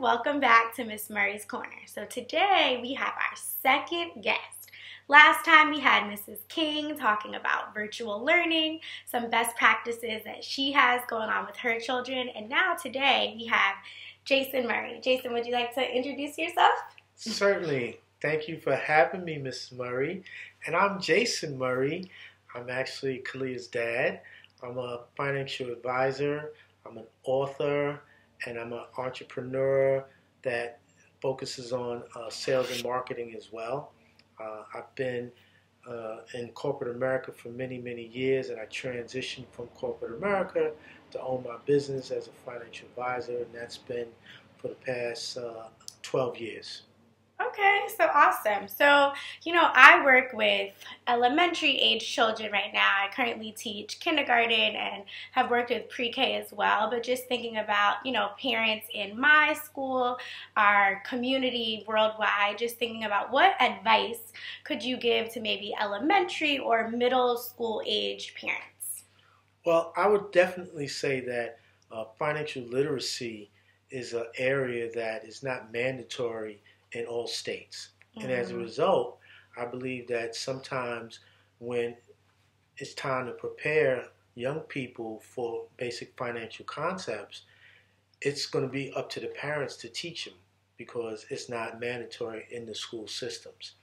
welcome back to Miss Murray's Corner. So today we have our second guest. Last time we had Mrs. King talking about virtual learning, some best practices that she has going on with her children, and now today we have Jason Murray. Jason, would you like to introduce yourself? Certainly. Thank you for having me, Miss Murray. And I'm Jason Murray. I'm actually Kalia's dad. I'm a financial advisor. I'm an author. And I'm an entrepreneur that focuses on sales and marketing as well. I've been in corporate America for many, many years, and I transitioned from corporate America to own my business as a financial advisor, and that's been for the past 12 years. Okay, so awesome. So, I work with elementary age children right now. I currently teach kindergarten and have worked with pre-K as well. But just thinking about, parents in my school, our community worldwide, just thinking about what advice could you give to maybe elementary or middle school age parents? Well, I would definitely say that financial literacy is an area that is not mandatory in all states. And as a result, I believe that sometimes when it's time to prepare young people for basic financial concepts, it's going to be up to the parents to teach them because it's not mandatory in the school systems.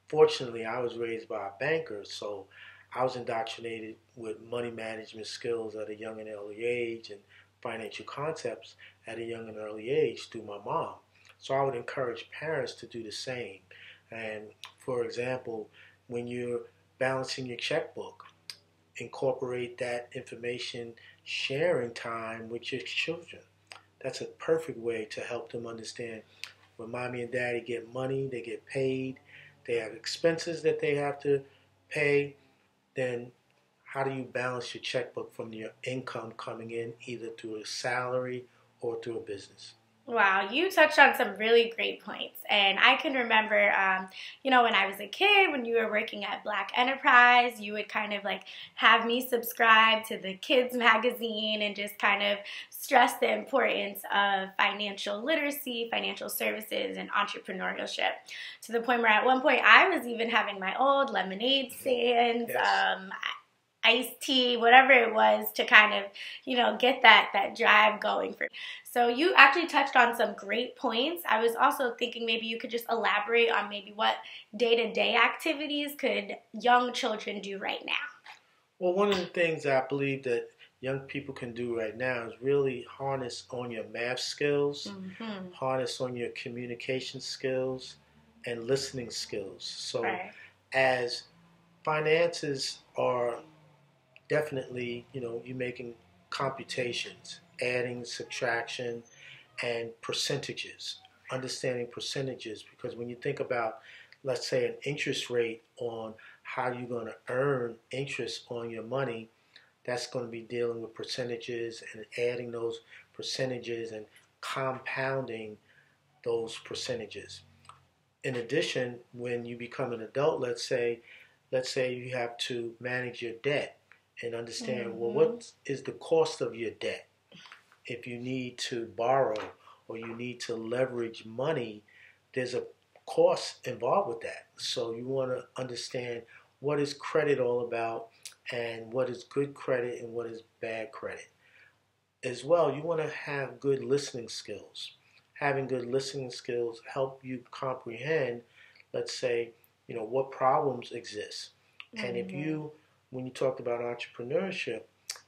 Fortunately, I was raised by a banker, so I was indoctrinated with money management skills at a young and early age and financial concepts at a young and early age through my mom. So I would encourage parents to do the same. And for example, when you're balancing your checkbook, incorporate that information sharing time with your children. That's a perfect way to help them understand when mommy and daddy get money, they get paid, they have expenses that they have to pay, then how do you balance your checkbook from your income coming in either through a salary or through a business? Wow, you touched on some really great points. And I can remember, when I was a kid, when you were working at Black Enterprise, you would kind of have me subscribe to the kids magazine and just kind of stress the importance of financial literacy, financial services, and entrepreneurship. To the point where at one point I was even having my old lemonade stands, Yes. Iced tea, whatever it was to kind of, get that drive going for. So you actually touched on some great points. I was also thinking maybe you could just elaborate on maybe what day-to-day activities could young children do right now. Well, one of the things I believe that young people can do right now is really harness on your math skills, harness on your communication skills, and listening skills. So as finances are definitely, you're making computations, adding, subtraction, and percentages, understanding percentages, because when you think about, let's say, an interest rate on how you're going to earn interest on your money, that's going to be dealing with percentages and adding those percentages and compounding those percentages. In addition, when you become an adult, let's say you have to manage your debt and understand, well, what is the cost of your debt? If you need to borrow or you need to leverage money, there's a cost involved with that. So you want to understand what is credit all about and what is good credit and what is bad credit. As well, you want to have good listening skills. Having good listening skills help you comprehend, let's say, what problems exist. And if when you talked about entrepreneurship,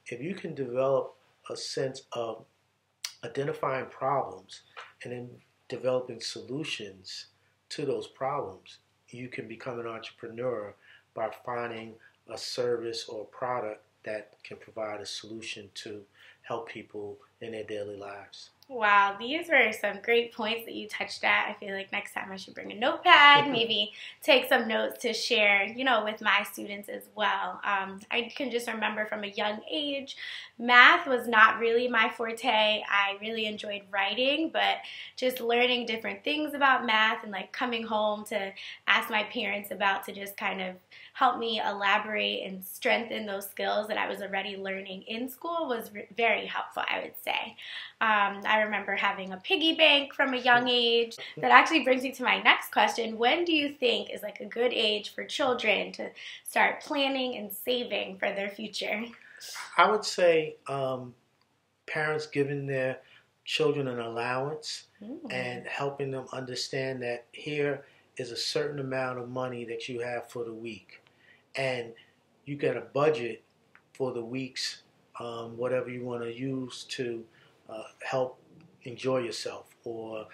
if you can develop a sense of identifying problems and then developing solutions to those problems, you can become an entrepreneur by finding a service or product that can provide a solution to help people in their daily lives. Wow, these were some great points that you touched at. I feel like next time I should bring a notepad, maybe take some notes to share, with my students as well. I can just remember from a young age, math was not really my forte. I really enjoyed writing, but just learning different things about math and coming home to ask my parents about to just kind of help me elaborate and strengthen those skills that I was already learning in school was very very helpful, I would say. I remember having a piggy bank from a young age. That actually brings me to my next question. When do you think is like a good age for children to start planning and saving for their future? I would say parents giving their children an allowance and helping them understand that here is a certain amount of money that you have for the week. And you get a budget for the week's whatever you want to use to help enjoy yourself or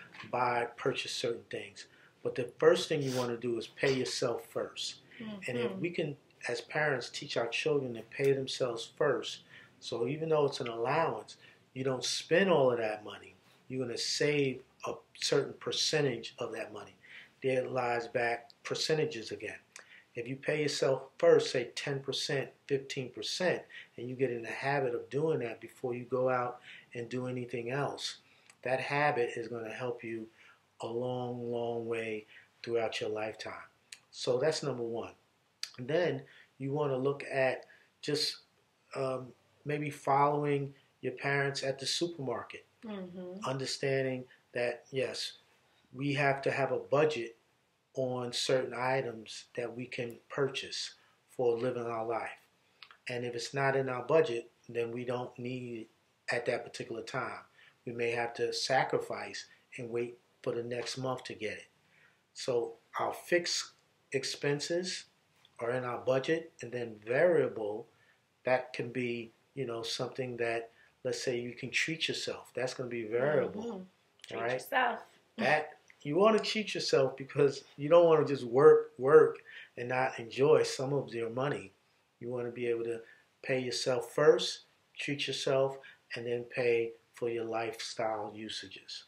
purchase certain things. But the first thing you want to do is pay yourself first. And if we can, as parents, teach our children to pay themselves first, so even though it's an allowance, you don't spend all of that money. You're going to save a certain percentage of that money. There lies back percentages again. If you pay yourself first, say 10%, 15%, and you get in the habit of doing that before you go out and do anything else, that habit is going to help you a long, long way throughout your lifetime. So that's number one. And then you want to look at just maybe following your parents at the supermarket, understanding that, yes, we have to have a budget on certain items that we can purchase for living our life. And if it's not in our budget, then we don't need it at that particular time. We may have to sacrifice and wait for the next month to get it. So our fixed expenses are in our budget, and then variable, that can be, something that, let's say you can treat yourself. That's going to be variable. Treat yourself. That you want to treat yourself because you don't want to just work and not enjoy some of your money. You want to be able to pay yourself first, treat yourself, and then pay for your lifestyle usages.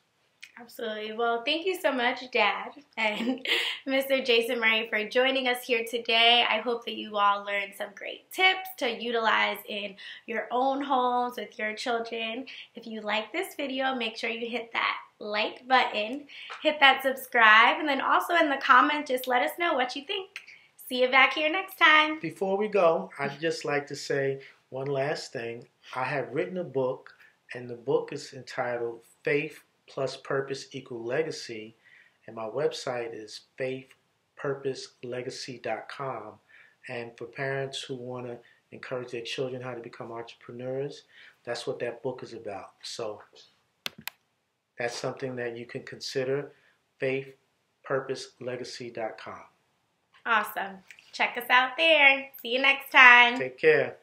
Absolutely. Well, thank you so much, Dad and Mr. Jason Murray, for joining us here today. I hope that you all learned some great tips to utilize in your own homes with your children. If you like this video, make sure you hit that like button, hit that subscribe, and then also in the comments, just let us know what you think. See you back here next time. Before we go, I'd just like to say one last thing. I have written a book, and the book is entitled Faith Plus Purpose Equal Legacy, and my website is faithpurposelegacy.com. And for parents who want to encourage their children how to become entrepreneurs, that's what that book is about. So that's something that you can consider, faithpurposelegacy.com. Awesome. Check us out there. See you next time. Take care.